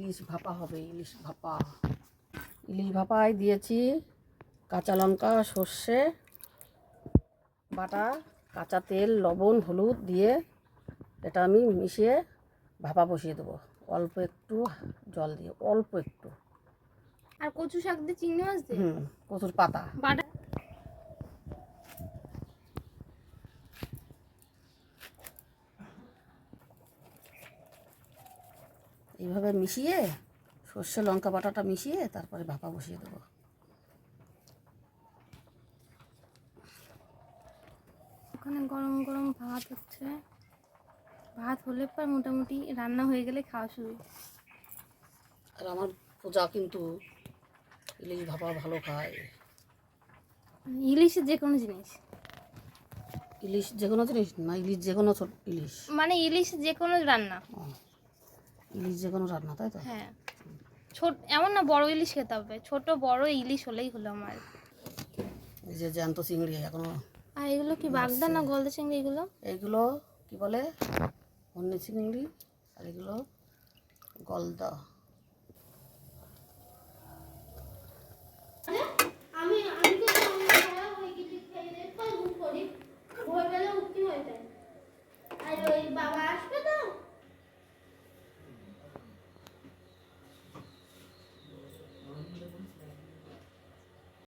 ইলিশ ভাপা হবে, ইলিশ ভাপা। ইলিশ ভাপায় দিয়েছি কাঁচা লঙ্কা, সর্ষে বাটা, কাঁচা তেল, লবণ, হলুদ দিয়ে এটা আমি মিশিয়ে ভাপা বসিয়ে দেবো অল্প একটু জল দিয়ে, অল্প একটু। আর কচু শাক দিয়ে চিংড়ি মাছ দিয়ে কচুর পাতা বাটা। এইভাবে মিশিয়ে সর্ষে লঙ্কা বাটাটা মিশিয়ে তারপরে ভাপা বসিয়ে দেবো। ওখানে গরম গরম ভাত হচ্ছে, ভাত হলে পর মোটামুটি রান্না হয়ে গেলে খাওয়া শুরু। আর আমার পূজা কিন্তু ইলিশ ভাপা ভালো খায়। ইলিশের যে কোনো জিনিস, ইলিশ যে কোনো জিনিস না, ইলিশ যে কোনো ইলিশ, মানে ইলিশ যে কোনো রান্না। ইলিশ যে কোনো রান্না, তাই তো? হ্যাঁ, ছোট এমন না বড় ইলিশ খেতে হবে, ছোট বড় ইলিশ হলেই হলো আমার। এই যে জ্যান্ত চিংড়ি এখনো। আর এগুলো কি বাগদা না গলদা চিংড়ি? এগুলো এইগুলো কি বলে, হন্যি চিংড়ি, আর এগুলো গলদা। আমি